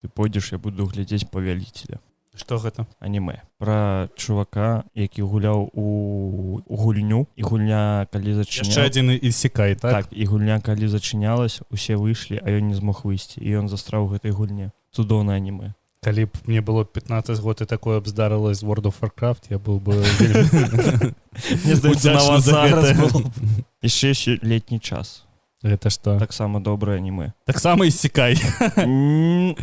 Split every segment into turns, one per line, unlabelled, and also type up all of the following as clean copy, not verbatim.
ты пойдзеш, я буду глядзець павяліцеля.
Што гэта?
Анімэ. Пра чувака, які гуляў у гульню, і гульня, калі зачынялась...
Яшчэ адзін ісікай, так?
Так, і гульня, калі зачынялась, усе выйшлі, а ён не змог выйсці, і ён застраў у гэтай гульне. Цудоўнае анімэ.
Калі б мне было 15 год і такое б здарылось з World of Warcraft, я быў бы вельмі...
Мне здаецца, на вас зараз было. Яшчэ летні час.
Гэта што?
Таксама добрае анімэ.
Таксама ісікай.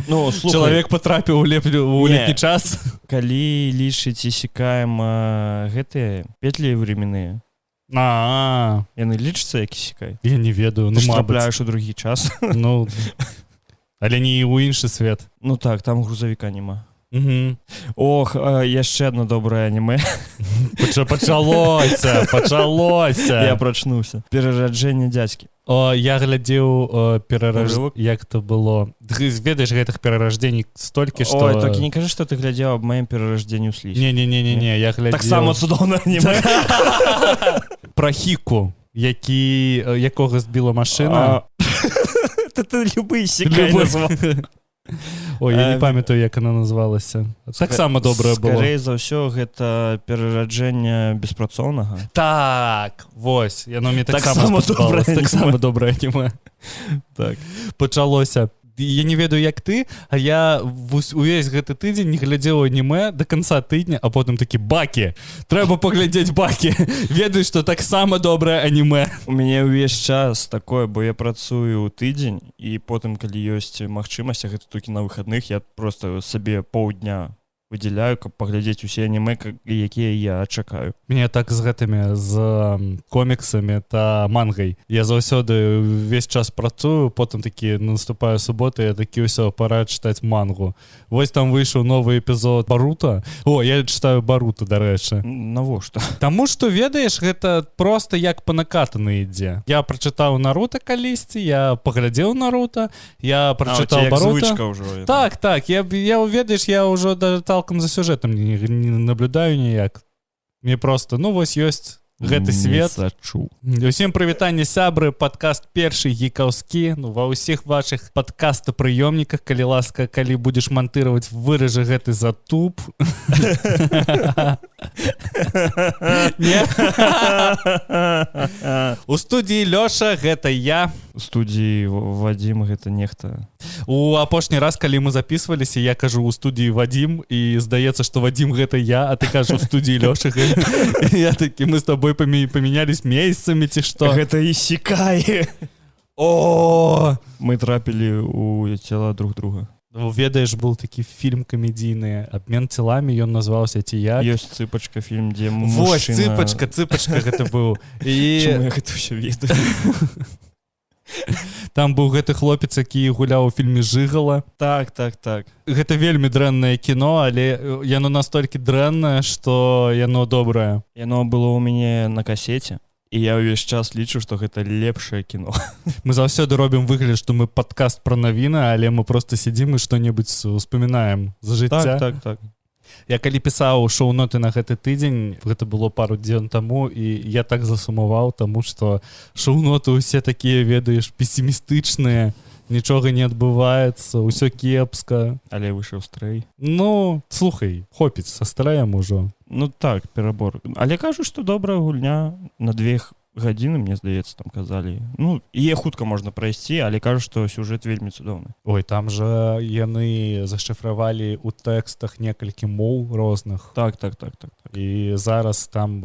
Ну, слухай.
Чалавек патрапіў у летні час.
Калі лічыць ісікаем гэтыя петлі временныя, яны лічацца як ісікай?
Я не ведаю.
Ты ж трапляеш у другі час.
Ну, але не ў іншы свет.
Ну так, там грузавіка няма. Ох, яшчэ одно добрае анімэ.
Пачалося.
Я прачнуўся. Перараджэнне дзядзькі.
Я глядзеў як то было. Ты ведаеш гэтых перараждзеній столькі, што...
Ой, толькі не кажы, што ты глядзеў аб маім перараждзенні ў слізь.
Не, я глядзеў...
Таксама цудоўнае анімэ.
Пра Хіку, якога збіла машына.
Ты любы ісікай назваў.
Ой, я не памятаю, як она называлася. Таксама добрае было.
Скорей за ўсё, гэта перараджэнне беспрацоўнага.
Так, вось. Яно мне таксама спадабалася. Таксама добрае аніме.
Так.
Пачалося. Я не ведаю, як ты, а я увесь гэты тыдзень не глядзеў анімэ да канца тыдня, а потым такі бакі. Трэба паглядзець бакі. Ведаю, што таксама добрае анімэ.
У мяне ўвесь час такое, бо я працую ў тыдзень, і потым, калі ёсць магчымасць, а гэта толькі на выхадных, я проста сабе паўдня выдзяляю, каб паглядзець усе анімэ, якія я чакаю.
Мне так з гэтымі, з коміксамі та мангай. Я заўсёды ўвесь час працую, потым такі наступаю суботу, я такі ўсё, пора чытаць мангу. Вось там выйшаў новы эпізод Барута. О, я чытаю Барута, дарэчы.
Навошта?
Таму што, ведаеш, гэта проста як па накатаны ідзе. Я прачытаў Нарута калісьці, я паглядзеў Нарута, я прачытаў Барута. Так, я ведаеш, я ўжо цалкам за сюжэтам не наблюдаю ніяк. Мне просто, ну вось ёсць гэты свет. Усім прывітанне, сябры, падкаст першы гікаўскі, ну ва ўсіх вашых падкастапрыёмніках, калі ласка, калі будзеш мантыраваць, выражы гэты затуп. У студіі Лёша, гэта я.
У студіі Вадзім, гэта нехта.
У апошні раз, калі мы записываліся, я кажу у студіі Вадзім, і здаецца, што Вадзім гэта я, а ты кажу у студіі Лёша. Я такі, мы з тобой памянялись месяцамі, ці што?
Гэта ісікае.
О!
Мы трапілі ў цела друг друга.
Ведаеш, был такі фільм камедійны «Абмен целамі», ён назваўся «Ці як».
Ёсць цыпачка, фільм, дзе мужчына...
Вось, цыпачка гэта быў.
Чаму я гэта ўсё ведаю?
Там быў гэты хлопец, які гуляў у фільме «Жыгала».
Так.
Гэта вельмі дрэннае кіно, але яно настолькі дрэннае, што яно добрае.
Яно было ў мяне на касеце, і я ўвесь час лічу, што гэта лепшае кіно.
Мы заўсёды робім выгляд, што мы падкаст пра навіны, але мы проста сядзім і што-небудзь успамінаем з жыцця.
Так.
Я калі пісаў шоу-ноты на гэты тыдзень, гэта было пару дзён таму, і я так засумаваў, таму што шоу-ноты ўсе такія, ведаеш, песімістычныя, нічога не адбываецца, ўсё кепска.
Але выйшаў стрэй.
Ну, слухай, хопіць, са стрэем ужо.
Ну так, перабор. Але кажу, што добрая гульня на 2 гадзіны, мне здаецца, там казалі. Ну, яе хутка можна прайсці, але кажу, што сюжэт вельмі цудоўны.
Ой, там жа яны зашыфравалі ў тэкстах некалькі моў розных.
Так.
І зараз там,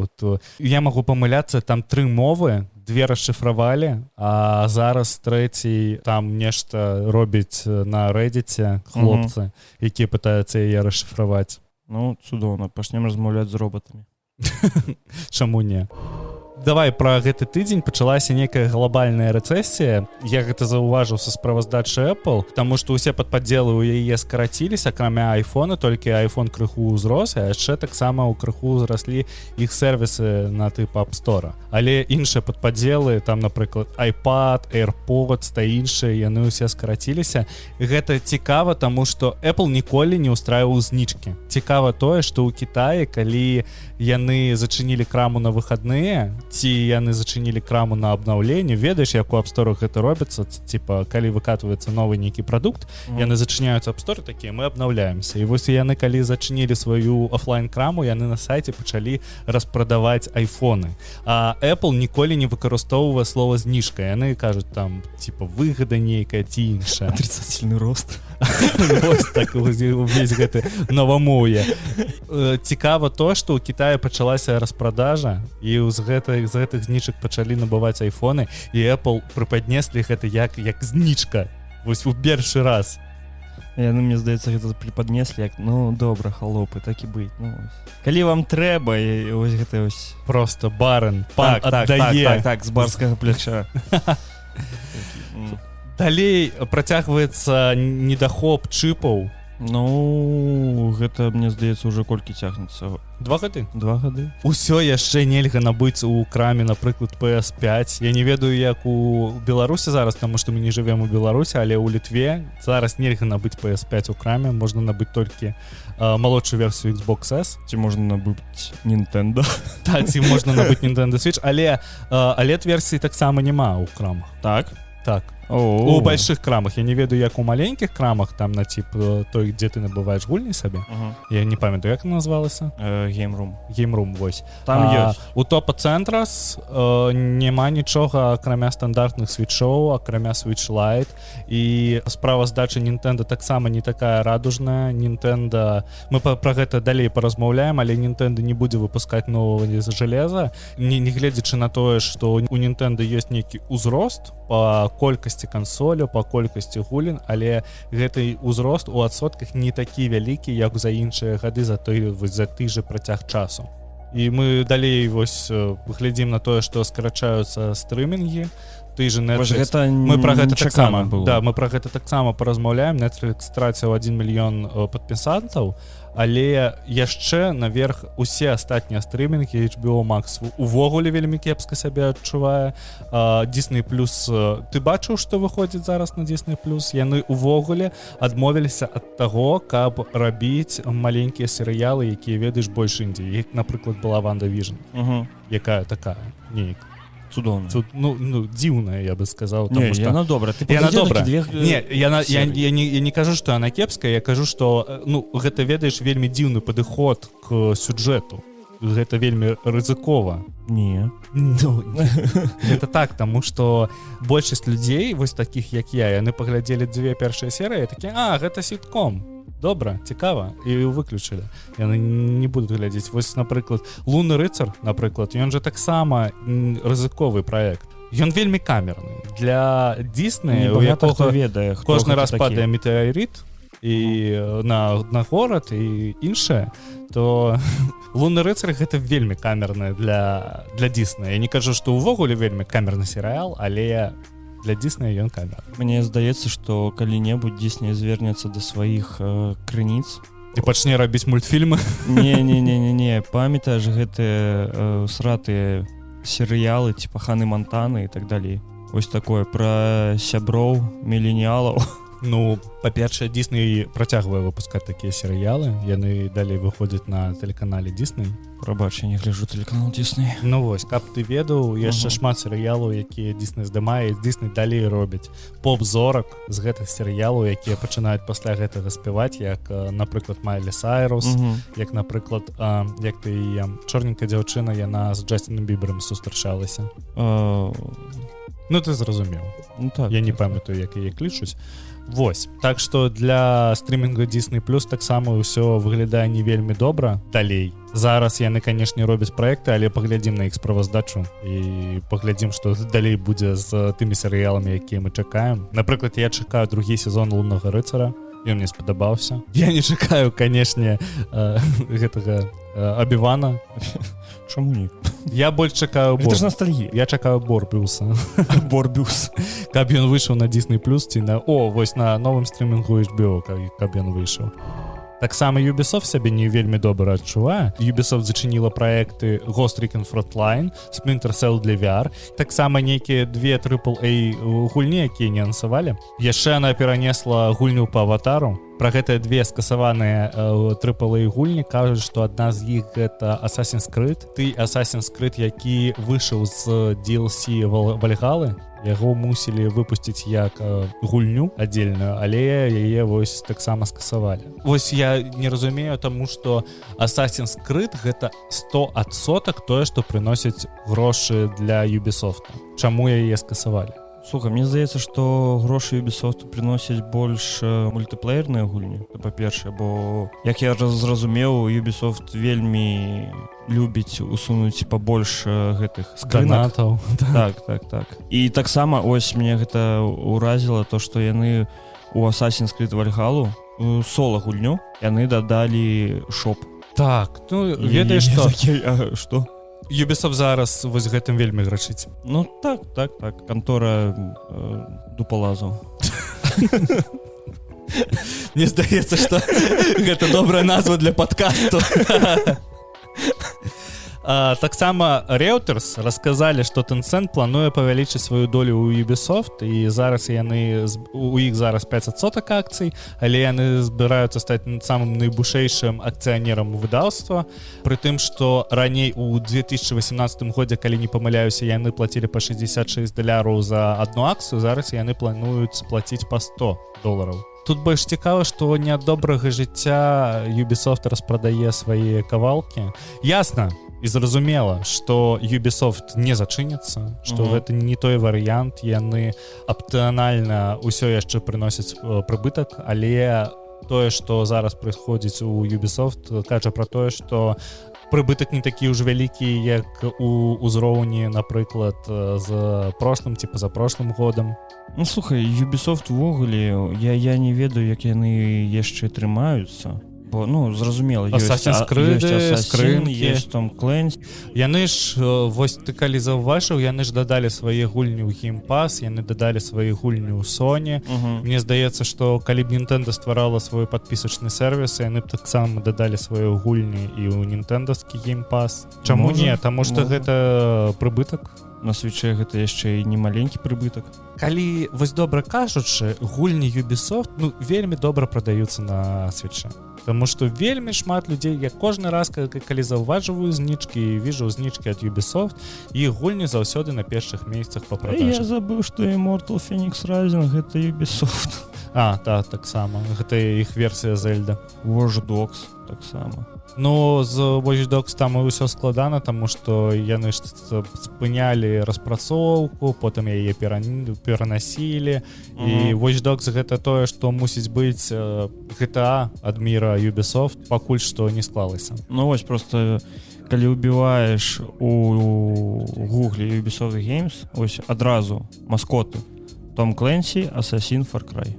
я магу памыляцца, там 3 мовы, 2 расшыфравалі, а зараз 3 там нешта робіць на Reddit хлопцы, якія пытаюцца яе расшыфраваць.
Ну, цудоўна, пачнем размаўляць з робатамі.
Чаму не? Давай, пра гэты тыдзень пачалася некая глобальная рэцэсія. Я гэта заўважыў са справаздачы Apple, таму што ўсе падпадзелы ў яе скараціліся, акрамя айфона, толькі айфон крыху ўзрос, а яшчэ таксама ў крыху ўзраслі іх сервісы на тып App Store. Але іншыя падпадзелы, там, напрыклад, iPad, AirPods та іншыя, яны ўсе скараціліся. І гэта цікава, таму што Apple ніколі не ўстрайваў знічкі. цікава тое, што ў Кітаі, калі яны зачынілі краму на выхадныя, ці яны зачынілі краму на абнаўленне, ведаеш, як у апсторах гэта робіцца, типа, калі выкатваецца новы нейкі прадукт, яны зачыняюць апсторы такія, мы абнаўляемся. І вось яны, калі зачынілі сваю офлайн-краму, яны на сайце пачалі распрадаваць айфоны. А Apple ніколі не выкарыстоўвае слова зніжка. Яны кажуць там, типа, выгада нейкая ці іншая.
Отрицательный рост.
Вось так увесь гэты новамоўе. Цікава то, што ў Кітаі пачалася распродажа, і з гэтых знічак пачалі набываць айфоны, і Apple прыпаднеслі гэта як знічка. Вось у першы раз.
Яны, мне здаецца, гэта прыпаднеслі як, ну, добра, халопы, так і быць. Ну, калі вам трэба, і вось гэта вось...
Просто барэн, пан аддае.
Так, з барскага пляча.
Далей працягваецца недахоп чыпаў.
Ну, гэта, мне здаецца, уже колькі цягнецца.
2 гады?
2 гады.
Усё яшчэ нельга набыць у краме, напрыклад, PS5. Я не ведаю, як у Беларусі зараз, таму што мы не жывем у Беларусі, але ў Літве зараз нельга набыць PS5 у краме, можна набыць толькі малодшую версію Xbox S.
Ці можна набыць Nintendo.
Та, ці можна набыць Nintendo Switch, але OLED-версіі таксама няма ў крамах.
Так?
Так. У больших крамах. Я не ведаю, як у маленьких крамах, там на тип той, где ты набываешь гульні сабе. Я не памятаю, як она называлася?
Game Room,
вось.
Там ёсць.
У Топа Центрас няма нічога, акрамя стандартных свічоў, акрамя Switch Lite. І справаздача Nintendo таксама не такая радужная. Nintendo... Мы пра гэта далей паразмаўляем, але Nintendo не будзе выпускаць нового железа. Не гледзячы на тое, што у Nintendo ёсць нейкі ўзрост па колькасці кансоляў, па колькасці гулін, але гэты ўзрост у адсотках не такі вялікі, як за іншыя гады за той же працяг часу. І мы далей вось глядзім на тое, што скарачаюцца стрымінгі, ты же Netflix. Мы пра гэта таксама, да, мы пра гэта таксама паразмаўляем. Netflix страціў 1 мільён падпісантаў, але яшчэ наверх усе астатнія стрымінгі HBO Max увогуле вельмі кепска сябе адчувае. Disney+, ты бачыў, што выходзіць зараз на Disney+? Яны увогуле адмовіліся ад таго, каб рабіць маленькія серыялы, якія ведаеш больш індзі. Як, напрыклад, была WandaVision, якая такая нейка.
Цудоўна.
Ну, дзіўная, я бы сказаў.
Не, яна добра.
Яна добра. Не, я не кажу, што яна кепская, я кажу, што гэта, ведаеш, вельмі дзіўны падыход к сюжэту. Гэта вельмі рызыкова.
Не.
Гэта так, таму што большасць людзей, вось такіх, як я, яны паглядзелі 2 першыя серыі, такі, гэта сітком. Добра, цікава, і выключылі. Яны не будуць глядзець. Вось, напрыклад, Лунны рыцар, напрыклад, ён жа таксама рызыковы праект. Ён вельмі камерны. Для Disney, у якога
ведае,
кожны раз падае метэарыт і на горад і іншае, то Лунны рыцар гэта вельмі камерны для Disney. Я не кажу, што ўвогуле вельмі камерны серыял, але для Disney ён камер.
Мне здаецца, што калі-небудзь Disney звернецца да сваіх крыніц
і пачне рабіць мультфільмы.
Не, памятаеш гэтыя сратыя серыялы типа Ханы Монтаны і так далей. Вось такое пра сяброў міленіялаў.
Ну, па-першае, Disney працягвае выпускаць такія серыялы. Яны далей выходзяць на тэлеканале Disney.
Прабач, я не гляджу тэлеканал Disney.
Ну вось, каб ты ведаў, яшчэ шмат серыялаў, якія Disney здымае, і Disney далей робяць поп-зорак з гэтых серыялаў, якія пачынаюць пасля гэтага спяваць, як, напрыклад, Майлі Сайрус, як, напрыклад, як ты чорненькая дзяўчына, яна з Джастином Бібером сустрачалася. Ну, ты зразумеў. Я не памятаю, як яе клічуць. Вось. Так што для стрымінга Disney Plus таксама ўсё выглядае не вельмі добра далей. Зараз яны, канешне, робяць праекты, але паглядзім на іх справаздачу і паглядзім, што далей будзе з тымі серыяламі, якія мы чакаем. Напрыклад, я чакаю 2 сезон Луннага рыцара. Ён мне спадабаўся. Я не чакаю, канешне, гэтага Абівана.
Чаму не?
Я больш чакаю
Гэта ж ностальгія.
Я чакаю Борбіуса.
Борбіус.
Каб ён выйшаў на Disney Plus ці на вось на новым стрымінгу HBO, каб ён выйшаў. Таксама Ubisoft сябе не вельмі добра адчувае. Ubisoft зачыніла праекты Ghost Recon Frontline, Splinter Cell для VR. Таксама нейкія 2 AAA гульні, якія не анансавалі. Яшчэ яна перанесла гульню па Аватару. пра гэтыя две скасаваныя AAA гульні кажуць, што адна з іх гэта Assassin's Creed. Ты Assassin's Creed, які выйшаў з DLC Valhalla, яго мусілі выпусціць як гульню аддзельную, але яе вось таксама скасавалі. Вось я не разумею, таму што Assassin's Creed гэта 100% тое, што прыносіць грошы для Ubisoft. Чаму яе скасавалі?
Слухай, мне здаецца, што грошы Ubisoft прыносяць больш мультиплеерныя гульні, па-першае, бо, як я зразумеў, Ubisoft вельмі любіць усунуць пабольш гэтых скрынак. Так. І таксама, ось, мне гэта ўразіла то, што яны у Assassin's Creed Valhalla сола-гульню, яны дадалі шоп.
Так, ну, ведаеш,
што?
Ubisoft зараз вось гэтым вельмі грашыць.
Ну так, кантора дупалазаў.
Мне здаецца, што гэта добрая назва для падкасту. Таксама Reuters расказалі, што Tencent плануе павялічыць сваю долю ў Ubisoft, і зараз у іх зараз 5% акцый, але яны збіраюцца стаць самым найбушэйшым акцыянерам выдаўства, пры тым, што раней у 2018 годзе, калі не памыляюся, яны плацілі па $66 за адну акцыю, зараз яны плануюць плаціць па $100. Тут больш цікава, што не ад добрага жыцця Ubisoft распрадае свае кавалкі. Ясна і зразумела, што Ubisoft не зачыніцца, што гэта не той варыянт, яны аптыянальна ўсё яшчэ прыносяць прыбытак, але тое, што зараз праходзіць у Ubisoft, кажа пра тое, што прыбытак не такі ўж вялікі, як у ўзроўні, напрыклад, з прошлым ці пазапрошлым годам.
Ну, слухай, Ubisoft увогуле, я не ведаю, як яны яшчэ трымаюцца. Бо, ну, зразумела,
Assassin's Creed, скрынкі,
ёсць Tom Clancy.
Яны ж, вось ты калі заўважыў, яны ж дадалі свае гульні ў Game Pass, яны дадалі свае гульні ў Sony. Мне здаецца, што калі б Nintendo стварала свой падпісачны сервіс, яны б таксама дадалі свае гульні і ў Nintendовскі Game Pass. Чаму не? Таму што гэта прыбытак.
На свіче гэта яшчэ і не маленькі прыбытак.
Калі, вось добра кажучы, гульні Ubisoft, ну, вельмі добра прадаюцца на свіче. Таму што вельмі шмат людзей, я кожны раз, калі заўважваю знічкі і віжу знічкі ад Ubisoft, іх гульні заўсёды на першых месцах па продажах.
Я забыў, што Immortal Phoenix Rising гэта Ubisoft.
Таксама. Гэта іх версія Zelda.
Watch Dogs таксама.
Ну, з Watch Dogs там ўсё складана, таму што яны ж спынялі распрацоўку, потым яе перанасілі. І Watch Dogs гэта тое, што мусіць быць GTA ад міра Ubisoft, пакуль што не склалася.
Ну вось просто калі ўбіваеш у Google Ubisoft Games, ось адразу маскоты Tom Clancy, Assassin, Far Cry.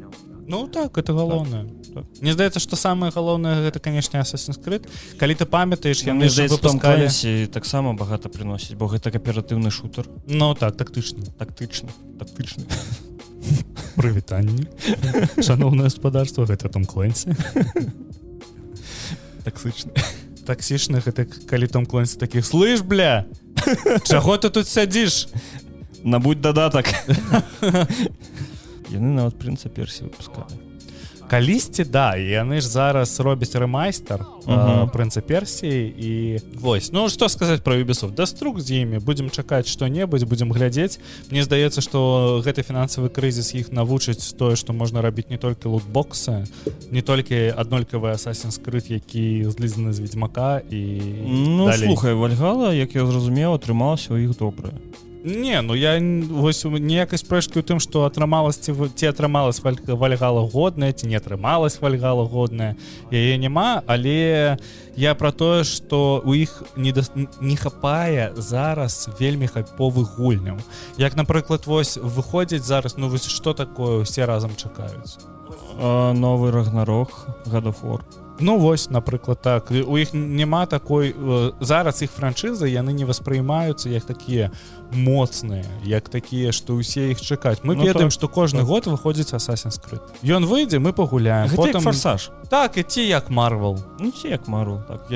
Ну так, это галоўнае. Так. Мне здаецца, што самае галоўнае гэта, канешне, Assassin's Creed. Калі ты памятаеш, яны ж выпускалі...
Tom Clancy таксама багата прыносіць, бо гэта кааператыўны шутер.
Ну так, тактычны. Прывітанне. Шаноўнае гаспадарства, гэта Tom Clancy. Таксічны, гэта калі Tom Clancy такіх: слышь, бля, чаго ты тут сядзіш?
Набудь дадатак. Яны нават Прынца Персі выпускалі.
Калісьці, да, і яны ж зараз робяць рэмайстер Прынца Персіі, і вось. Ну, што сказаць пра Ubisoft? Даструк з імі, будзем чакаць што-небудзь, будзем глядзець. Мне здаецца, што гэты фінансавы крызіс іх навучыць тое, што можна рабіць не толькі лутбоксы, не толькі аднолькавы Assassin's Creed, які злізаны з Ведзьмака, і
ну, далей. Слухай, Valhalla, як я зразумеў, атрымалася ў іх добрае.
Не, ну я вось ніякай спрэчкі ў тым, што атрымалась ці атрымалась Valhalla годная, ці не атрымалась Valhalla годная, яе няма, але я пра тое, што у іх не хапае зараз вельмі хайповых гульняў. Як, напрыклад, вось выходзіць зараз, ну вось што такое усе разам чакаюць?
Новы Ragnarok, God of War.
Ну вось, напрыклад, так. У іх няма такой... Зараз іх франшызы, яны не васпрымаюцца як такія моцныя, як такія, што ўсе іх чакаць. Мы ведаем, што кожны год выходзіць Assassin's Creed. Ён выйдзе, мы пагуляем.
Гэта як Форсаж.
Так, і ці як Marvel.
Ну, ці як Marvel, так.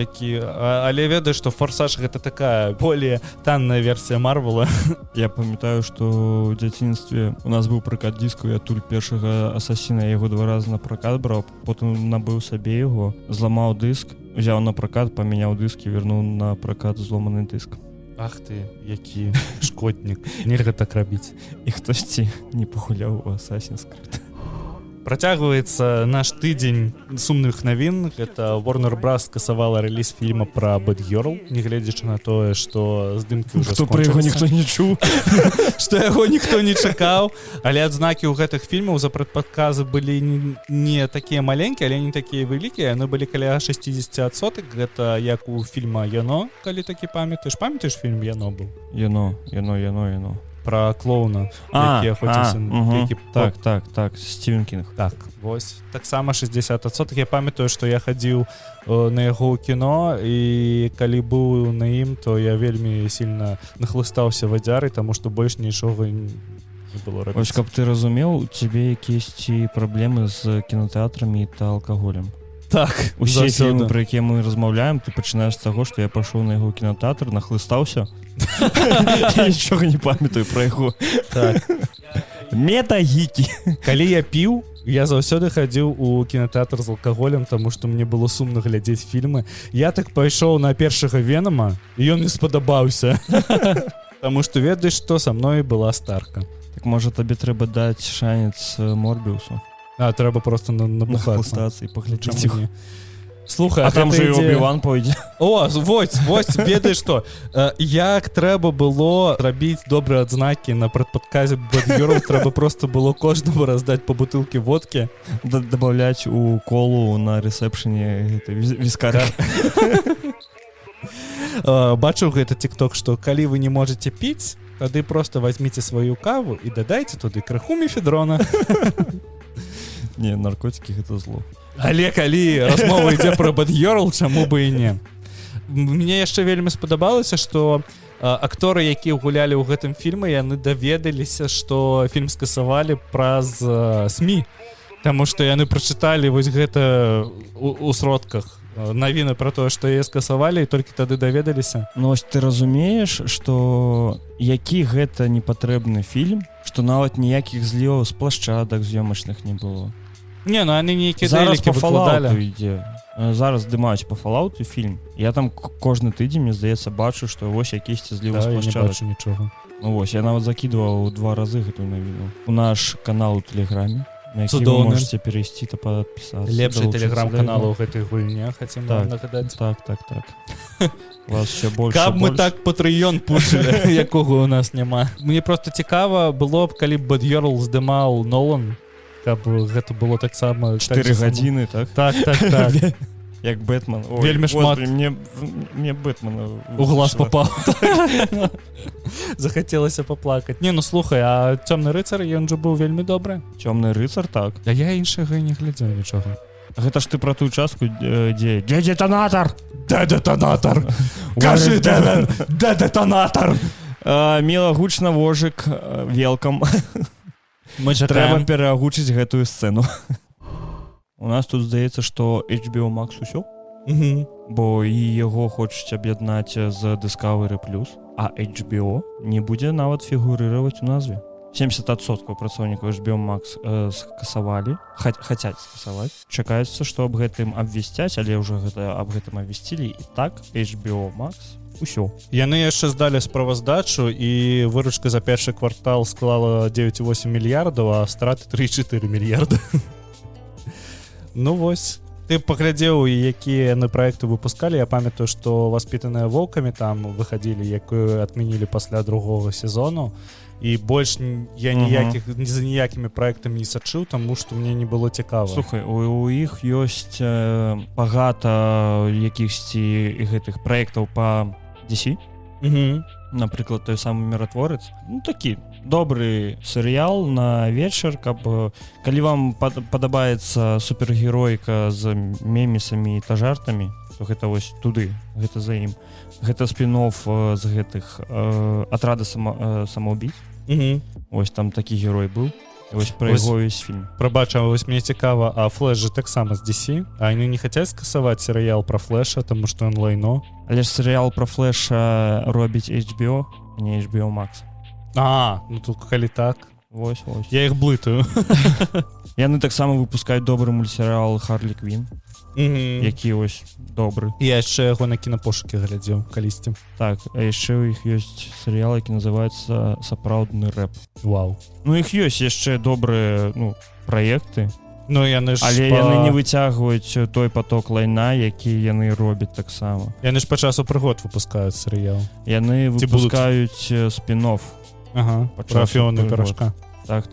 Але ведаеш, што Форсаж гэта такая более танная версія Марвела.
Я памятаю, што ў дзяцінстве у нас быў пракат дыску, і адтуль першага Асасіна я яго 2 разы на пракат браў, потым набыў сабе яго, зламаў дыск, узяў на пракат, памяняў дыск і вярнуў на пракат зломаны дыск.
Ах ты, які шкоднік. Нельга так рабіць.
І хтосьці не пагуляў у Assassin's Creed.
Працягваецца наш тыдзень сумных навін. Гэта Warner Bros. Скасавала рэліз фільма пра Bad Girl, нягледзячы на тое, што здымкі ўжо скончыліся.
Што пра яго ніхто не чуў.
Што яго ніхто не чакаў. Але адзнакі ў гэтых фільмаў за прадпадказы былі не такія маленькія, але не такія вялікія. Яны былі каля 60%. Гэта як у фільма «Яно», калі такі памятаеш. Памятаеш фільм «Яно» быў?
Яно.
Про клоуна, які охоціўся.
Так, Стівен Кінг.
Так, вось. Таксама 60%. Я памятаю, што я хадзіў на яго ў кіно, і калі быў на ім, то я вельмі сильна нахлыстаўся вадзярай, таму што больш нічога не было рабіць.
Вось, каб ты разумеў, у цябе якісь праблемы з кінотэатрамі та алкаголем.
Так,
усе фільмы, пра якія мы размаўляем, ты пачынаеш з таго, што я пашоў на яго кінотэатр, нахлыстаўся. Я нічога не памятаю пра яго.
Так.
Мета-гікі.
Калі я піў, я заўсёды хадзіў у кінотэатр з алкаголем, таму што мне было сумна глядзець фільмы. Я так пайшоў на першага «Венома», і ён мне спадабаўся. Таму што ведаеш, што са мной была старка.
Так можа табе трэба даць шанец Морбіусу?
Трэба просто набухацца
і паглядзець іх.
Слухай,
а там же і Обі-Ван пойдзе.
О, вось, ведаеш што? Як трэба было рабіць добрыя адзнакі на прадпадказе Bad Girl, трэба просто было кожнаму раздаць па бутылкі водкі.
Дабаўляць у колу на рэсепшэне віскаря.
Бачыў гэта тик-ток, што калі вы не можете піць, тады просто возьміце сваю каву і дадайце туды крыху мефедрона.
Не, наркотики гэта зло.
Але калі размова ідзе пра Bad Girl, чаму бы і не. Мне яшчэ вельмі спадабалася, што акторы, якія гулялі ў гэтым фільме, яны даведаліся, што фільм скасавалі праз СМІ. Таму што яны прачыталі вось гэта у сродках навіны пра тое, што яе скасавалі, і толькі тады даведаліся.
Ну вось ты разумееш, што які гэта непатрэбны фільм, што нават ніякіх зліваў з плашчадак з'ёмачных не было.
Не, ну они нейкія
зараз по Falloutу ідзе. Зараз здымаюць по Falloutу фільм. Я там кожны тыдзень, мне здаецца, бачу, што вось якісьці злівы з плашчадак.
Да, я не бачу нічога.
Ну вось, я нават закідваў 2 разы гэтую навіну. У наш канал у Тэлеграме, на які вы можете перайсці та падпісацца.
Лепшы тэлеграм-канал у гэтай гульне, хацім вам нагадаць.
Так. Вас все больш.
Каб мы так Patreon пушылі, якога у нас няма. Мне просто цікава было б, калі б Bad Girl здымаў Нолан, каб гэта было таксама
4 гадзіны, так?
Так.
Як Бэтмен.
Вельмі шмат.
Мне Бэтмена
у глаз попал. Захацелася паплакаць. Не, ну слухай, а «Цёмны рыцар», ён жа быў вельмі добры.
«Цёмны рыцар», так.
А я іншага не глядзеў нічога.
Гэта ж ты пра тую частку, дзе дэтанатар?
Дэ дэтанатар? Кажы, дэ дэтанатар?
Міла гучна вожык велкам. Трэба перагучыць гэтую сцэну. У нас тут здаецца, што HBO Max усё, бо і яго хочуць аб'яднаць з Discovery+, а HBO не будзе нават фігурыраваць у назве. 70% працоўнікаў HBO Max скасавалі, хацяць скасаваць. Чакаецца, што аб гэтым абвесцяць, але ўжо аб гэтым абвесцілі. І так, HBO Max усё.
Яны яшчэ здалі справаздачу, і выручка за першы квартал склала 9,8 мільярдаў, а страты 3,4 мільярда. Ну вось. Ты паглядзеў, якія яны праекты выпускалі. Я памятаю, што «Воспитаныя волкамі» там выхадзілі, якую адмянілі пасля другога сезону. І больш я за ніякімі праектамі не сачыў, таму што мне не было цікава.
Слухай, у іх ёсць багата якіхсьці гэтых праектаў па DC. Напрыклад, той самы «Міратворац». Ну, такі добры серыял на вечар, каб калі вам падабаецца супергеройка з мемісамі та жартамі, то гэта вось туды, гэта за ім. Гэта спін-офф з гэтых «Атрада самаубійц». Вось там такі герой быў. Вось пра яго ўвесь фільм.
Прабача, вось мне цікава, а Флэш же таксама з DC? А яны не хацяць скасаваць серыял пра Флэша, таму што ён лайно?
Але ж серыял пра Флэша робіць HBO, а не HBO Max.
Ну тут калі так.
Вось.
Я іх блытаю.
Яны таксама выпускаюць добры мультсерыял Харлі Квін, які ось добры.
Я яшчэ яго на кінапошукі глядзеў калісьці.
Так, а яшчэ ў іх ёсць серыял, які называецца «Сапраўдны рэп».
Вау.
Ну, іх ёсць яшчэ добрыя, праекты,
яны ж
але яны не выцягваюць той поток лайна, які яны робяць таксама.
Яны ж па часу прыгод выпускаюць серыял.
Яны выпускаюць спін-офф.
Ага, пра Фіону Пірашка.
Так.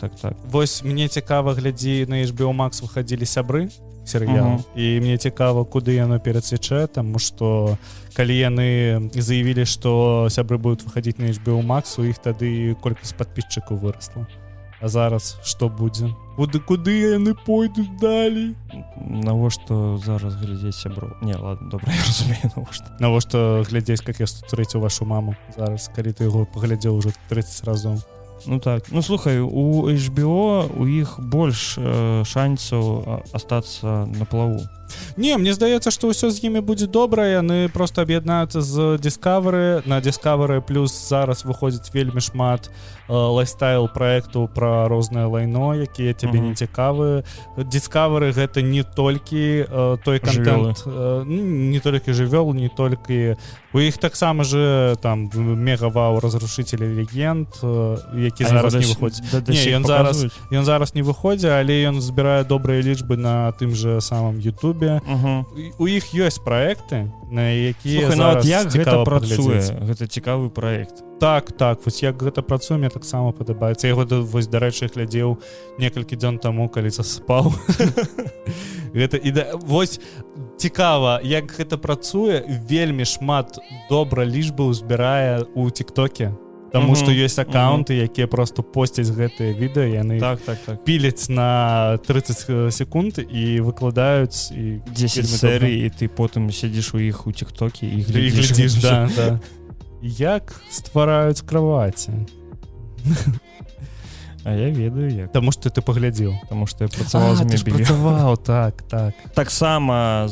Вось мне цікава, глядзі, на HBO Max выхадзілі «Сябры» серыял, і мне цікава, куды яно перацвечэ, таму што калі яны заявілі, што «Сябры» будуць выхадзіць на HBO Max, у іх тады колькасць падпісчыкаў вырасла. А зараз што будзе? Куды яны пойдуць далей?
Навошта зараз глядзець «Сяброў»? Не, ладно, добра, я разумею, навошта.
Навошта глядзець, як я сустрэціў вашу маму зараз, калі ты яго паглядзеў ужо 30 разоў?
Ну так, слухай, у HBO у іх больш шансаў астацца на плаву.
Не, мне здаецца, што ўсё з імі будзе добра, яны проста аб'яднаюцца з Discovery. На Discovery плюс зараз выходзіць вельмі шмат лайфстайл праектаў пра рознае лайно, якія цябе не цікавы. Discovery гэта не толькі той контент, не толькі жывёл, не толькі у іх таксама же там мега-вау разрушителі легенд, які зараз не выходзіць. Не, ён зараз не выходзіць, але ён збірае добрыя лічбы на тым же самым YouTube. У іх ёсць праекты, на якія зараз цікава паглядзець.
Гэта цікавы праект.
Так, вось як гэта працуе, мне таксама падабаецца. Я яго, вось, дарэчы, глядзеў некалькі дзён таму, калі заспаў. Вось цікава, як гэта працуе, вельмі шмат добра лічбаў збірае ў TikToке. Таму што ёсць аккаунты, якія просто посцяць гэтыя відэа, яны піляць на 30 секунд і выкладаюць
10 серый, і ты потым сядзіш у іх у TikToке і
глядзіш. Да. Як ствараюць краваці?
А я ведаю як.
Таму што ты паглядзеў.
Таму што я працаваў з мебелью.
Працаваў, так.
Таксама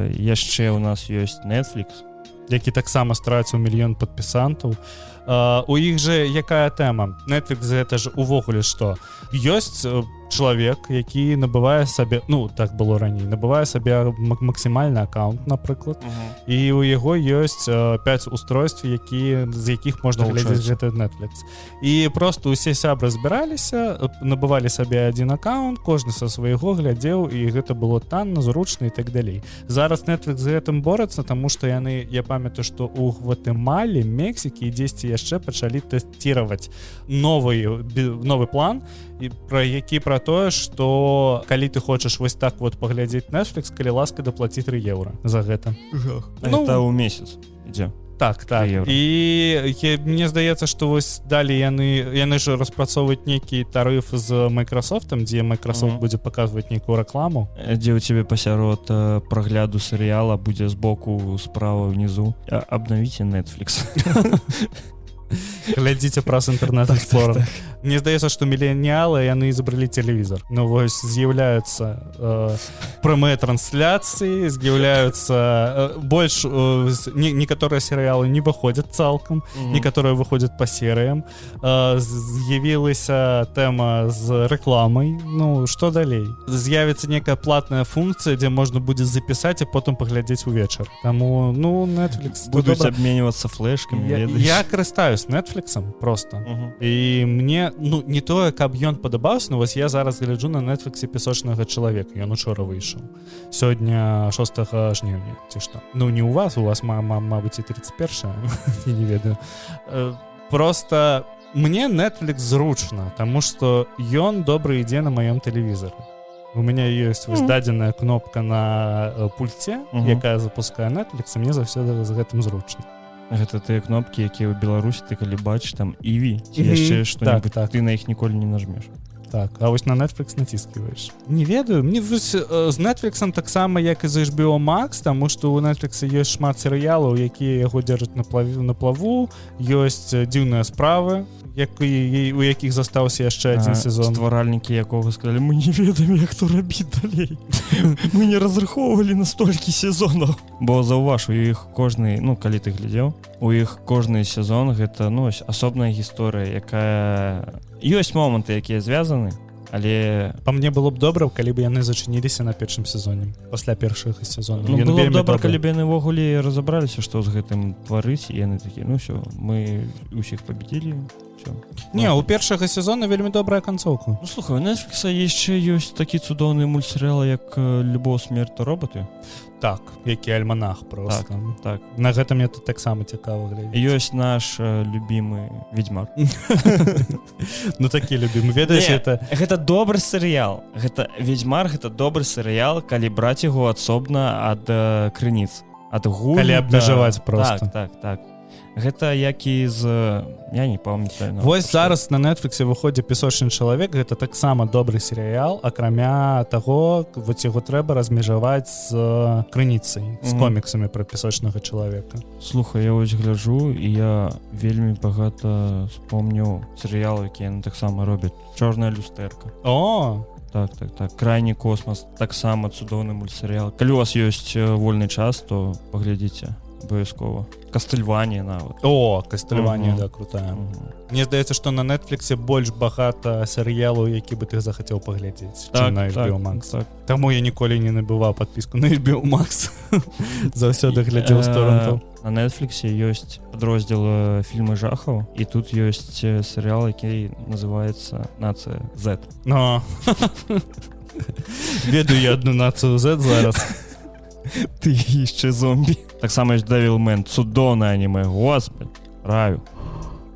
яшчэ ў нас ёсць Netflix,
які таксама страціў 1 мільён падпісантаў. У іх же якая тэма? Netflix гэта ж увогуле што? Ёсць чалавек, які набывае сабе, так было раней, набывае сабе максімальны аккаунт, напрыклад, і у яго ёсць 5 устройств, з якіх можна глядзець гэты Netflix. І просто усе сябры збіраліся, набывалі сабе адзін аккаунт, кожны са свайго глядзеў, і гэта было танна, зручна і так далей. Зараз Netflix з гэтым борацца, таму што яны, я памятаю, што ў Гватэмале, Мексікі і дзесьці яшчэ пачалі тэсціраваць новы план, про тое, што калі ты хочаш вось так вот паглядзець Netflix, калі ласка, даплаці 3 еўра за гэта.
Гэта ў месяц ідзе.
Так. І мне здаецца, што вось далей яны ж распрацоўваюць нейкі тарыф з Microsoft'ам, дзе Microsoft будзе паказваць нейкую рэкламу.
Дзе ў цябе пасярод прагляду серыяла будзе збоку справа внизу. Абнавіце Netflix.
Глядзіце праз інтэрнэт-эксплорер. Мне здаецца, што міленіалы яны изобрели тэлевізор. Вось з'яўляюцца прамыя трансляцыі, з'яўляюцца больш некаторыя серыялы не выходзяць цалкам, некаторыя выходзяць па серыям. З'явілася тэма з рэкламай. Што далей? З'явіцца некая платная функцыя, дзе можна будзе запісаць і потым паглядзець увечар. Таму Netflix
будуць абменьвацца флешкамі.
Я карыстаюсь Netflix'ам просто. І мне не тое, каб ён падабаўся, но вось я зараз гляджу на Netflix'е «Песочнага чалавека». Ён учора выйшаў. Сёння 6 жніўня, ці што. Не у вас, мабыць, і 31, я не ведаю. Просто мне Netflix зручна, таму што ён добра ідзе на маём тэлевізоры. У меня ёсць вось дадзеная кнопка на пульце, якая запускае Netflix, і мне заўсёды з гэтым зручна.
Гэта тыя кнопкі, якія ў Беларусі ты калі бачыш там Ivy ці яшчэ што-небудзь, ты на іх ніколі не нажмеш.
Так, а вось на Netflix націскиваеш. Не ведаю, мне з Netflix'ам таксама, як і з HBO Max, таму што ў Netflix'е ёсць шмат серыялаў, якія яго дзяржаць на плаву, ёсць дзіўныя справы, у якіх застаўся яшчэ адзін сезон.
Стваральнікі якога сказалі, мы не ведаем, як то рабіць далей. Мы не разрахоўвалі на столькі сезонаў. Бо заўваж, у іх кожны, калі ты глядзеў, у іх кожны сезон гэта, асобная гісторыя, якая ёсць моманты, якія звязаны, але
па мне было б добра, калі б яны зачыніліся на першым сезоне пасля першага сезона.
Было б добра, калі б яны ўвогуле разабраліся, што з гэтым тварыць, і яны такі, ну все, мы ўсіх пабедзілі.
Не, у першага сезона вельмі добрая канцоўка.
Ну слухай, у Netflix яшчэ ёсць такі цудоўны мультсерыял, як «Любоў, смерць, роботы».
Так, які альманах просто.
Так.
На гэта мне тут таксама цікава глядзець.
Ёсць наш любімы Ведьмак.
Ну такі любімы, ведаеш,
гэта добры серыял. Гэта Ведьмар, гэта добры серыял, калі браць яго асобна ад крыніц, ад гульні.
Калі абмежаваць проста.
Так. Гэта як і з... Я не памятаю.
Вось зараз на Netflix выходзіць «Песочны чалавек». Гэта таксама добры серыял, акрамя таго, вось яго трэба размежаваць з крыніцай, з коміксамі пра песочнага чалавека.
Слухай, я вось гляджу, і я вельмі багата спомніў серыялы, якія яны таксама робяць. «Чорная люстэрка».
О!
Так. «Крайні космас». Таксама цудоўны мультсерыял. Калі у вас ёсць вольны час, то паглядзіце. Абавязкова. «Кастельванія» нават.
О, «Кастельванія», да, крутая. Мне здаецца, што на Netflix больш багата серыялаў, які бы ты захацеў паглядзець, чым на HBO Max. Таму я ніколі не набываў падпіску на HBO Max. Заўсёды глядзеў з торрентаў.
На Netflix ёсць падроздзел «Фільмы жахаў», і тут ёсць серыял, які называецца «Нацыя Z».
Но. Ведаю я одну «Нацыю Z» зараз.
Ты яшчэ зомбі. Таксама ёсць «Дэвілмен», цудоўнае анімэ, господи, раю.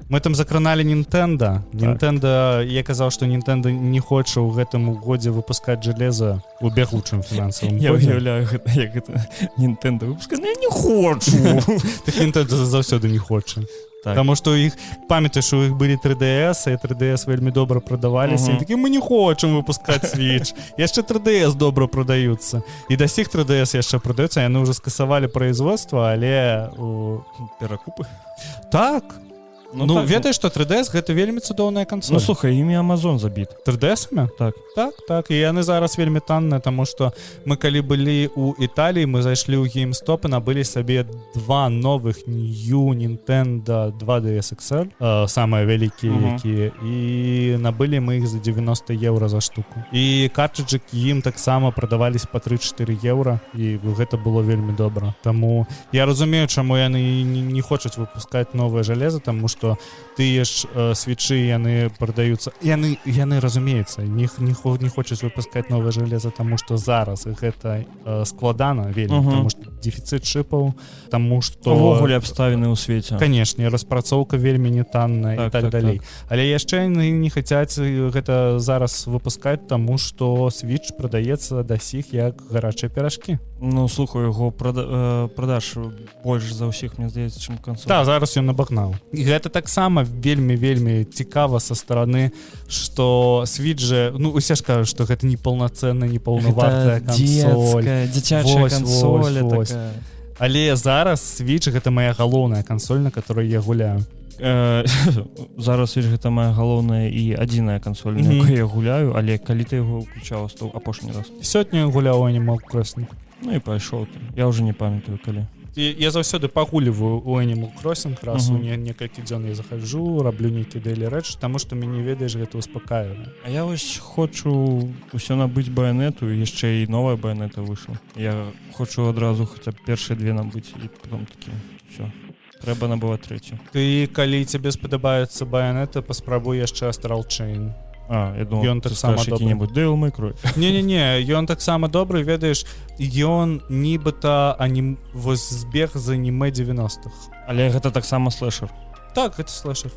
Мы там закраналі Nintendo. Nintendo, я казаў, што Nintendo не хоча ў гэтым годзе выпускаць железа ў бягучым фінансавым годзе.
Я уяўляю, як гэта Nintendo выпускаць, я не хочу.
Так Nintendo заўсёды не хоча. Таму што іх, памятаеш, у іх былі 3DS, і 3DS вельмі добра прадаваліся, і такі, мы не хочам выпускаць Switch. Яшчэ 3DS добра прадаюцца. І да сіх 3DS яшчэ прадаюцца, яны ўжо скасавалі производства, але...
Перакупы?
Так. Ну, ведаеш, што 3DS гэта вельмі цудоўная кансоль.
Ну, слухай, імі Amazon забіт.
3DS-амі? Так. І яны зараз вельмі танныя, таму што мы калі былі ў Італіі, мы зайшлі ў GameStop і набылі сабе два новых New Nintendo 2DS XL, самыя вялікія якія, і набылі мы іх за 90 евро за штуку. І картрыджыкі ім таксама прадавались па 3-4 евро, і гэта было вельмі добра. Таму я разумею, чаму яны не хочуць выпускаць новае жалеза, таму што тыя ж свічы яны прадаюцца, яны разумеецца, не хочуць выпускаць новае жалеза, таму што зараз гэта складана вельмі, таму што дэфіцыт чыпаў, таму што
увогуле абставіны ў свеце.
Канешне, распрацоўка вельмі не танная і так далей. Але яшчэ яны не хацяць гэта зараз выпускаць, таму што Switch прадаецца да сіх як гарачыя піражкі.
Ну, слухай, яго продаж больш за ўсіх, мне здаецца, чым кансоль.
Так, зараз ён набагнаў. І гэта таксама вельмі цікава са стороны, што Switch же, ну, усе ж кажуць, што гэта не паўнацэнная, не паўнавартая кансоль.
Детская, дзіцячая кансоль такая.
Але зараз Switch гэта моя галоўная кансоль, на которой я гуляю.
Зараз Switch гэта моя галоўная і адзіная кансоль, на якой я гуляю, але калі ты яго ўключаў апошні раз?
Сёння гуляў Animal Crossing.
Ну і пайшоў ты. Я ўжо не памятаю, калі.
Я заўсёды пагуліваю у Animal Crossing, раз у некалькі дзён я захаджу, раблю нейкі daily рэч, таму што мяне, ведаеш, гэта успакаивае.
А я вось хочу ўсё набыць Байонету, яшчэ і новая Байонета выйшла. Я хочу адразу хаця б першыя две набыць, і потом такі, все. Трэба набываць трэцю.
Ты, калі цябе спадабаецца Байонета, паспрабуй яшчэ Astral Chain.
Я думаю, ты скажаш які-небудзь Devil May Cry.
Не, ён таксама добры, ведаеш, ён нібыта збег з анімэ 90-х.
Але гэта таксама слэшер.
Так, гэта слэшер.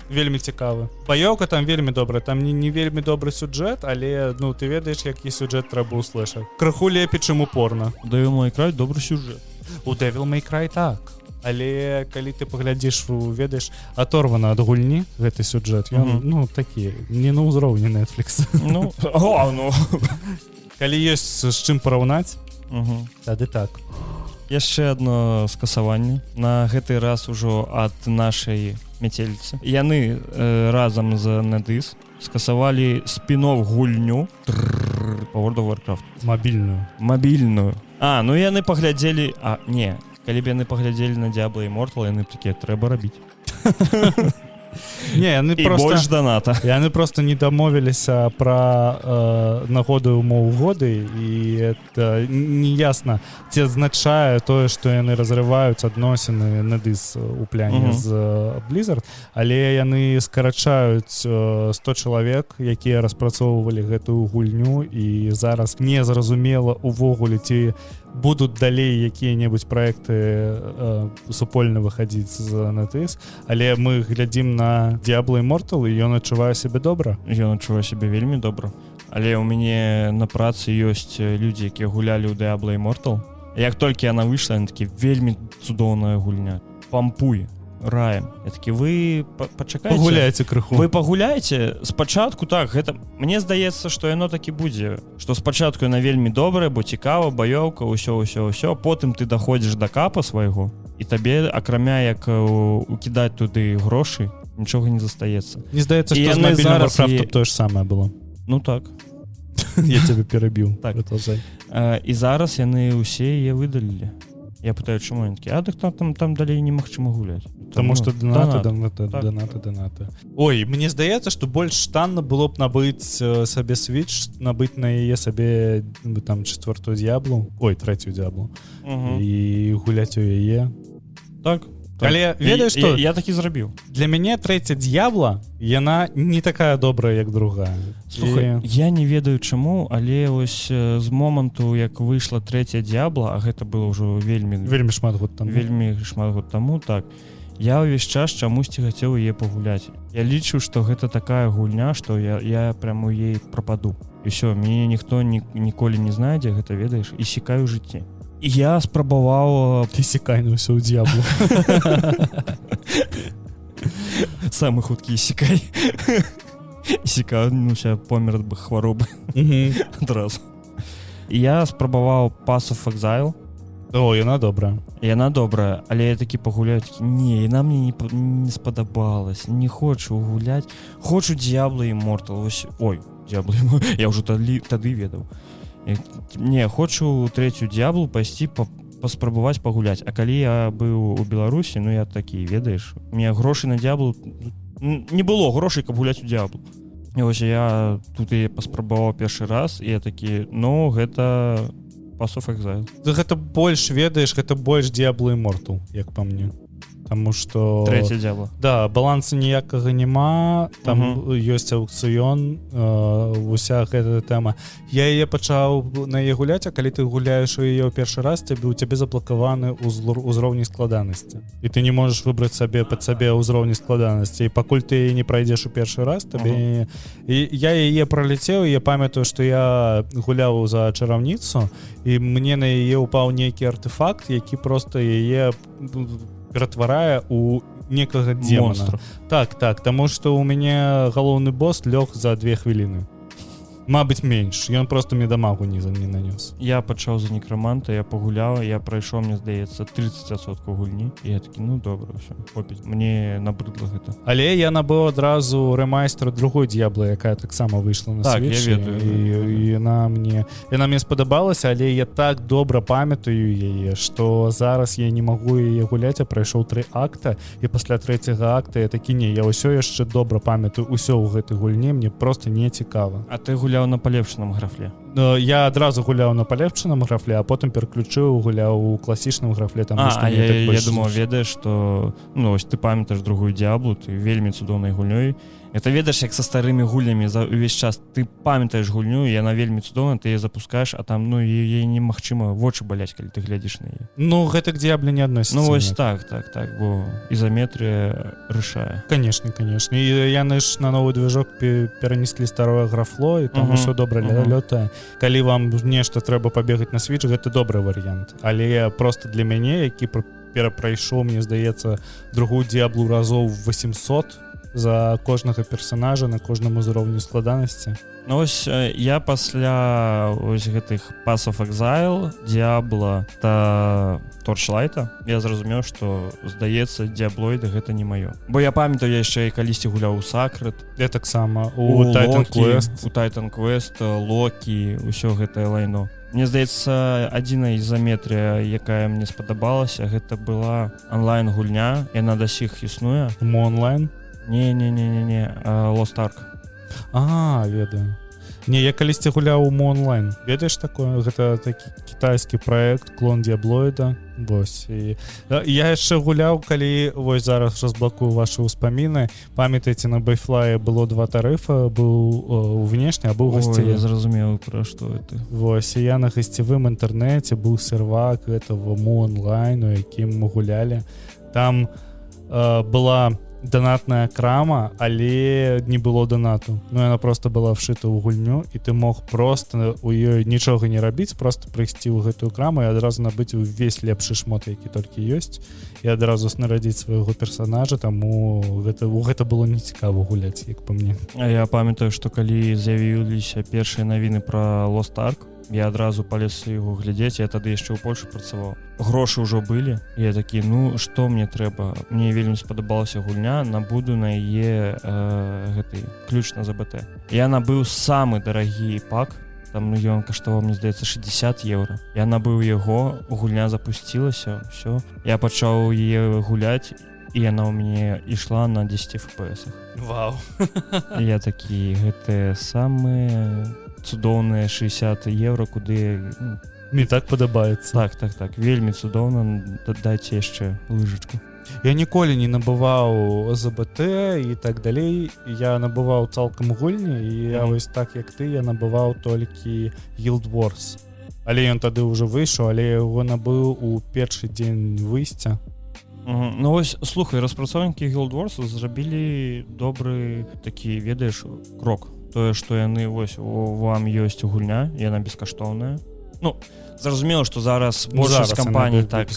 Вельмі цікавы. Баёўка там вельмі добрая, там не вельмі добры сюжэт, але, ну, ты ведаеш, які сюжэт трэба ў слэшер. Крыху лепей, чым у порно.
У Devil May Cry добры сюжэт.
У Devil May Cry так. Але калі ты паглядзіш, ведаеш, аторвана ад гульні гэты сюжэт, ён, ну, такі, не на ўзроўні Netflix.
Ну,
калі ёсць з чым параўнаць, тады так.
Яшчэ адно скасаванне. На гэты раз ужо ад нашай мяцеліцы. Яны разам з NetEase скасавалі спін-офф гульню World of Warcraft. Мабільную. Ну яны паглядзелі, не. Калі б яны паглядзелі на Diablo Immortal, яны б такія, трэба рабіць.
Не, яны
і
просто...
больш даната.
Яны просто не дамовіліся пра нагоды умоў угоды, і это неясна, ці азначае тое, што яны разрываюць адносіны на дыс у пляне з Blizzard, але яны скарачаюць 100 чалавек, якія распрацоўвалі гэтую гульню, і зараз незразумела увогуле, ці будуць далей якія-небудзь праекты супольна выхадзіць з NetEase, але мы глядзім на Diablo Immortal, і ён адчувае сябе добра.
Ён адчувае сябе вельмі добра. Але ў мяне на працы ёсць людзі, якія гулялі ў Diablo Immortal. Як толькі яна выйшла, яны такі, вельмі цудоўная гульня. Пампуй, раем. Я такі, вы пачакайце.
Пагуляйце крыху.
Вы пагуляйце. Спачатку, так, гэта... Мне здаецца, што яно такі будзе. Што спачатку яна вельмі добрая, бо цікава, баёўка, ўсё. Потым ты даходзіш да капа свайго, і табе, акрамя як укідаць туды грошы, нічога не застаецца.
Не здаецца, што з мабільным Warcraft'ом тое ж самае было.
Ну так.
Я цябе перабіў.
Так. І зараз яны ўсе яе выдалілі. Я пытаю, чаму яны такі, так там далей немагчыма гуляць.
Таму што донаты. Ой, мне здаецца, што больш танна было б набыць сабе Switch, набыць на яе сабе там 4-ю Diablo, ой, 3-ю Diablo, і гуляць у яе.
Так.
Але ведаеш, што?
Я такі зрабіў.
Для мяне 3-я Diablo, яна не такая добрая, як другая.
Слухай, я не ведаю чаму, але ось з моманту, як выйшла 3-я Diablo, а гэта было ўжо вельмі
шмат год
таму, так, я ўвесь час чамусьці хацеў яе пагуляць. Я лічу, што гэта такая гульня, што я прям у ей прападу. І ўсё, мяне ніхто ніколі не знайдзе, гэта ведаеш, і сікаю жыцці. І я спрабаваў...
Ты сікай на ўсё ў Diablo.
Самы хуткі сікай. Сікаю, помер ад хваробы. Адразу. І я спрабаваў Pass of Exile.
О, яна добрая, але я такі пагуляю, не, яна мне не спадабалась, не хочу гуляць, хочу Diablo Immortal, ой, Diablo Immortal, я ўжо тады ведаў. Не, хочу 3-ю Diablo пайсці паспрабаваць пагуляць, а калі я быў у Беларусі, я такі, ведаеш, у меня грошай на Diablo, не было грошай, каб гуляць у Diablo. І вось я тут яе паспрабаваў першы раз, і я такі, гэта Pass of Exile. Гэта больш, ведаеш, гэта больш Diablo Immortal, як па мне. Таму што...
3-я Diablo.
Да, баланса ніякага няма, там ёсць аукцыён, уся гэта тэма. Я яе пачаў на яе гуляць, а калі ты гуляеш у яе ў першы раз, у цябе заблакаваны ўзроўні складанасці. І ты не можаш выбраць сабе пад сабе ўзроўні складанасці. І пакуль ты не прайдзеш у першы раз, табе... І я яе праляцеў, я памятаю, што я гуляў за чараўніцу, і мне на яе ўпаў нейкі артефакт, які проста яе... ператварае у некага демона. Так, таму што ў мяне галоўны босс лёг за 2 хвіліны. Мабыць, менш. Ён просто мне дамагу не нанёс.
Я пачаў за некраманта, я пагуляў, я прайшоў, мне здаецца, 30% гульні. І я такі, добра, ўсё, хопіць. Мне набрыдла гэта.
Але я набыў адразу рэмайстер другой Diablo, якая таксама выйшла на Switch.
Так, я ведаю.
І яна мне спадабалася, але я так добра памятаю яе, што зараз я не магу яе гуляць, а прайшоў 3 акта, і пасля 3-го акта я такі, я ўсё яшчэ добра памятаю ўсё ў гэтай гульні, мне просто не цікава.
А ты гуляў на палепшаным графле?
Я адразу гуляў на палепшаным графле, а потым пераключыў, гуляў у класічным графле.
Я думаў, ведаеш, што ось ты памятаеш другую Diablo, ты вельмі цудоўнай гульнёй. Это ведаеш, як са старымі гульнямі за ўвесь час. Ты памятаеш гульню, і яна вельмі цудоўна, ты яе запускаеш, а там, яе немагчыма вочы баляць, калі ты глядзіш на яе.
Гэта к Diablo не адносіцца.
Вось так, бо ізаметрыя рашае.
Канешне. І яны ж на новы движок перанеслі старое графло, і там усё добра лётае. Калі вам нешта трэба пабегаць на Switch, гэта добры варыянт. Але проста для мяне, які перапрайшоў, мне здаецца, другую Diablo разоў 800 за кожнага персонажа на кожным узроўні складанасці.
Ось я пасля гэтых Pass of Exile, Diablo та Torchlight, я зразумеў, што, здаецца, Diabloid гэта не маё. Бо я памятаю, я яшчэ калісьці гуляў у Sacred.
Я таксама у Titan
Quest, Loki, ўсё гэтае лайно. Мне здаецца, адзіная ізаметрыя, якая мне спадабалася, гэта была онлайн-гульня, яна да сіх існуе.
Онлайн?
Не, Lost Ark.
Ведаю. Не, я калісьці гуляў у онлайн. Ведаеш такое? Гэта такі кітайскі праект, клон Діаблоіда. Вось. І я яшчэ гуляў, калі вось зараз разблакую вашы ўспаміны. Памятаеце, на Байфлае было 2 тарыфа, быў внешні, а быў гасцевы.
Я зразумеў, пра што это.
Вось, і я на гасцевым інтэрнэце быў сервак гэтага онлайну, якім мы гулялі. Там была донатная крама, але не было донату. Ну, яна просто была вшыта ў гульню, і ты мог просто у ёй нічога не рабіць, просто прыйсці ў гэтую краму і адразу набыць увесь лепшы шмот, які толькі ёсць, і адразу нарадзіць свайго персонажа, таму гэта было нецікава гуляць, як па мне.
А я памятаю, што калі з'явіліся першыя навіны пра Lost Ark, я адразу палез яго глядзець, я тады яшчэ ў Польшы працаваў. Грошы ўжо былі, я такі, што мне трэба? Мне вельмі спадабалася гульня, набуду на яе гэты ключ на ЗБТ. Я набыў самы дарагі пак, там ён каштаваў, мне здаецца, 60 евро. Я набыў яго, гульня запусцілася, ўсё. Я пачаў яе гуляць, і яна ў мяне ішла на 10 FPS.
Вау.
Я такі, гэта самыя цудоўныя 60 евро, куды...
Мне так падабаецца.
Так. Вельмі цудоўна. Дайце яшчэ лыжачку.
Я ніколі не набываў ЗБТ і так далей. Я набываў цалкам гульні, і я вось так, як ты, я набываў толькі Guild Wars. Але ён тады ўжо выйшаў, але яго набыў у першы дзень выйсця.
Ну вось, слухай, распрацоўнікі Guild Wars зрабілі добры такі, ведаеш, крок. Тое, што яны, вось, вам ёсць гульня, яна бескаштоўная. Ну, зразумела, што зараз большасць кампаній так...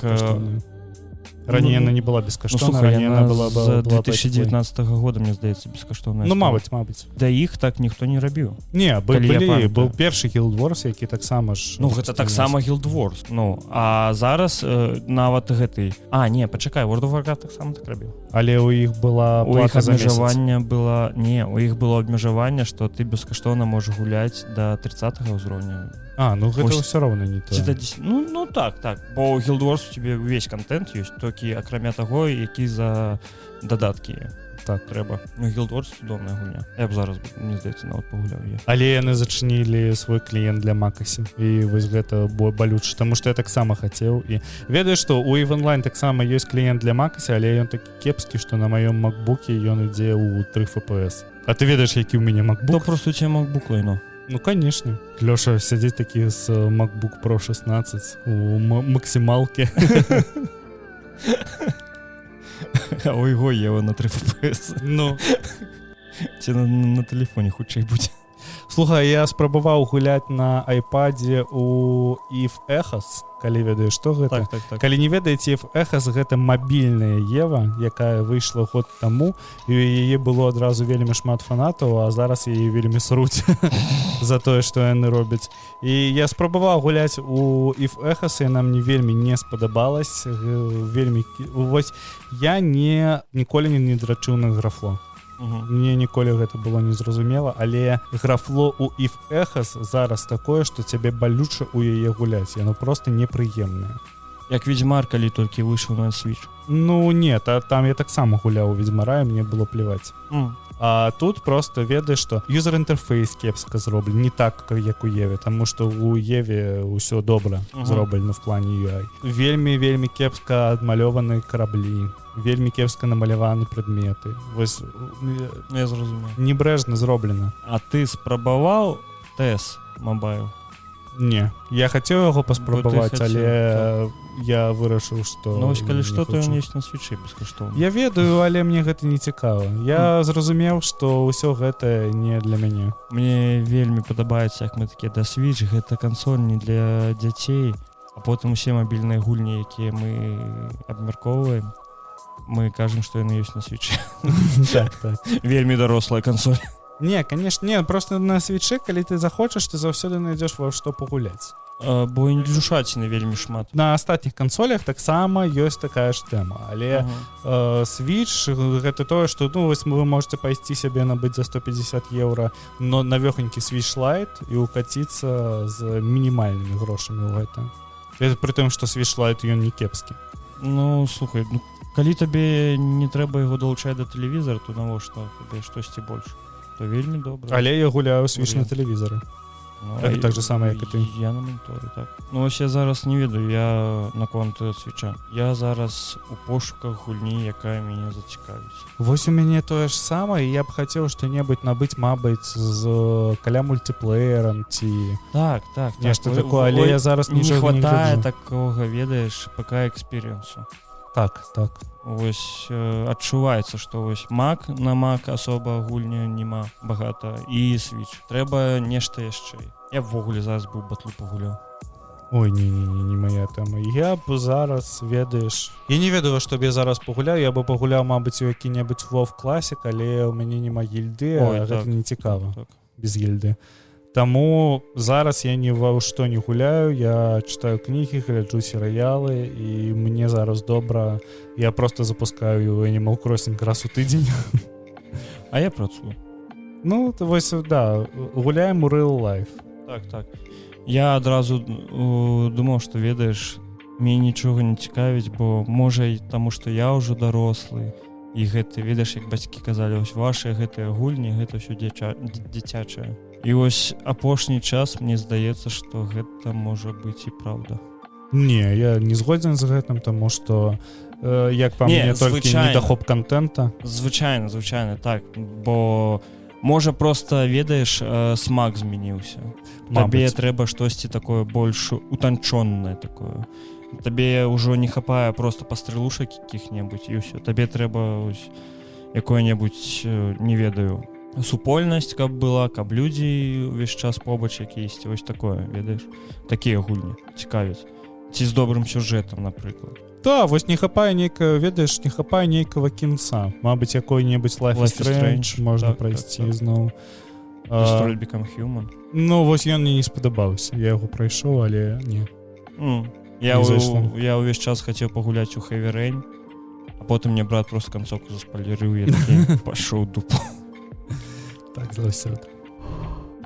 Раней яна не была бескаштоўная.
Ну, слухай, яна з 2019 года, мне здаецца, бескаштоўная.
Ну, мабыць.
Да іх так ніхто не рабіў.
Не, быў першы Guild Wars, які таксама ж...
Ну, гэта таксама Guild Wars. Ну, а зараз нават гэты... Не, пачакай, World of Warcraft таксама так рабіў.
Але ў іх была плата за месяц.
У іх было абмежаванне, што ты бескаштоўна можаш гуляць да 30-го ўзроўня.
Ну гэта ўсё роўна не то.
Ну так. Бо ў Guild Wars у тебе ўвесь контент ёсць, толькі акрамя таго, які за дадаткі. Так, трэба. Ну, Guild Wars цудоўная гульня. Я б зараз, мне здаецца, нават пагуляў.
Але яны зачынілі свой кліент для Макасі. І вось гэта балюча, таму што я таксама хацеў. І ведаеш, што у EVE Online таксама ёсць кліент для Макасі, але ён такі кепскі, што на маём макбуке ён ідзе ў 3 FPS. А ты ведаеш, які ў мяне макбук?
То просто у тебя макбук лайно.
Ну, конечно. Лёша сядзіць такі з MacBook Pro 16 у максімалке.
Ой-го, Ева на 3 FPS.
Ну.
Ці на тэлефоне хутчэй будзе.
Слухай, я спрабаваў гуляць на iPad'е у EVE Echos, калі ведаеш, што гэта.
Так.
Калі не ведаеце, EVE Echos гэта мабільная Ева, якая выйшла год таму, і у яе было адразу вельмі шмат фанатаў, а зараз яе вельмі сруць за тое, што яны робяць. І я спрабаваў гуляць у EVE Echos, і яна мне вельмі не спадабалась. Вось я ніколі не драчыў на графло. Мне ніколі гэта было незразумела, але графло у EVE Echos зараз такое, што цябе балюча ў яе гуляць, яно просто непрыемнае.
Як Ведьмар, калі толькі выйшаў на Switch.
Ну не, там я таксама гуляў у Ведьмара, і мне было плеваць. А тут просто ведаеш, што юзер-інтэрфейс кепска зроблен, не так, як у Еве, таму што у Еве ўсё добра зроблена в плане UI. Вельмі кепска адмалёваны караблі, вельмі кепска намаляваны прадметы. Вось,
я зразумеў.
Небрежна зроблена.
А ты спрабаваў TES Mobile?
Не, я хацеў яго паспрабаваць, але я вырашыў, што...
Ну, вось калі што, то ён ёсць на Switch'і бескаштоўна.
Я ведаю, але мне гэта не цікава. Я зразумеў, што ўсё гэта не для мяне.
Мне вельмі падабаецца, як мы такія, да Switch, гэта кансоль не для дзяцей, а потым усе мабільныя гульні, якія мы абмяркоўваем, мы кажам, што яны ёсць на Switch'і.
Так.
Вельмі дарослая кансоль.
Не, конечно, не, просто на Switch'ы, калі ты захочаш, ты заўсёды найдзеш во што пагуляць.
Бо індюшаціны вельмі шмат.
На астатніх кансолях таксама ёсць такая ж тэма, але Switch гэта тое, што вось вы можете пайсці сябе набыць за 150 евро, но навёхонькі Switch Lite і укаціцца з мінімальнымі грошамі ў гэта. Пры тым, што Switch Lite ён не кепскі.
Ну, слухай, Калі табе не трэба яго далучаць да тэлевізара, то навошта табе штосьці больш? То вельмі добра.
Але я гуляю Switch на тэлевізары. Это так же самое, як і ты.
Я на моніторы, так. Ну, ось я зараз не ведаю, я наконт Switcha. Я зараз у пошуках гульні, якая мяне зацікавіць.
Вось у мяне тое ж самае, я б хацеў што-небудзь набыць, мабыць, з каля мультиплеерам ці...
Так.
Нешта такое, але я зараз нічога не гляджу.
Не хватае такога, ведаеш, ПК-экспіріенсу.
Так.
Вось адчуваецца, што вось Mac, на Mac асоба гульня нема багата, і Switch. Трэба нешта яшчэ. Я ввогуле зараз быў батлу пагуляў.
Ой, не моя тэма. Я б зараз, ведаеш... Я не ведаю, што б я зараз пагуляў. Я бы пагуляў, мабыць, у які-небудзь WoW Classic, але ў мяне няма гільды, а гэта не цікава. Без гільды. Таму зараз я ні ва што не гуляю, я читаю кнігі, гляджу серыялы, і мне зараз добра. Я просто запускаю Animal Crossing раз у тыдзень.
А я працую.
Ну, вось, да, гуляем у real life.
Так. Я адразу думаў, што, ведаеш, мне нічога не цікавіць, бо можа і таму, што я ўжо дарослы, і гэта, ведаеш, як бацькі казалі, ось вашыя гэтыя гульні, гэта ўсё дзіцячае. І ось апошні час мне здаецца, што гэта можа быць і праўда.
Не, я не згодзін з гэтым, таму што як па мне толькі недахоп контента.
Звычайна, так, бо можа проста, ведаеш, смак змяніўся. Табе трэба штосьці такое больш утанчоннае такое. Табе ўжо не хапае проста пастрэлушак якіх-небудзь і ўсё. Табе трэба якое-небудзь, не ведаю, супольнасць, каб была, каб людзі ўвесь час побач якісьці, вось такое, ведаеш. Такія гульні цікавяць. Ці з добрым сюжэтам, напрыклад.
Да, вось не хапае нейкага, ведаеш, не хапае нейкага кінца. Мабыць, якой-небудзь Life is Strange можна прайсці зноў.
Detroit Become Human.
Ну, вось ён мне не спадабаўся. Я яго прайшоў, але не.
Я ўвесь час хацеў пагуляць у Heavy Rain, а потым мне брат просто канцоўку заспалерыў, я такі пашоў дупу.
Так, заўсёды.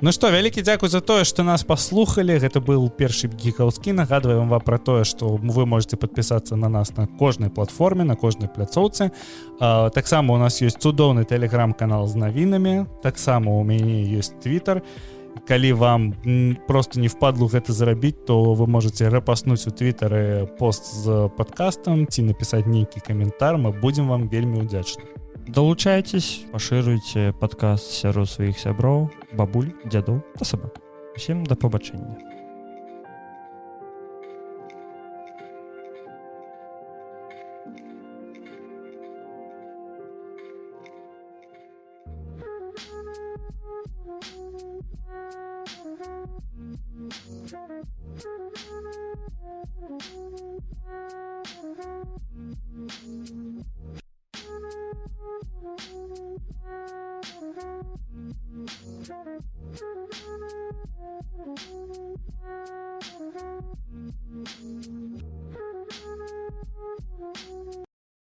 Ну што, вялікі дзякуй за тое, што нас паслухалі. Гэта быў першы гікаўскі. Нагадваем вам пра тое, што вы можете падпісацца на нас на кожнай платформе, на кожнай пляцоўцы. Таксама у нас ёсць цудоўны тэлеграм-канал з навінамі. Таксама у мяне ёсць Твіттер. Калі вам просто не впадлу гэта зрабіць, то вы можете рэпаснуць у Твіттары пост з падкастам ці напісаць нейкі каментар. Мы будзем вам вельмі ўдзячны.
Далучайцесь, пашыруйце падкаст сярод сваіх сяброў, бабуль, дзядоў та сабак. Усім да пабачэння.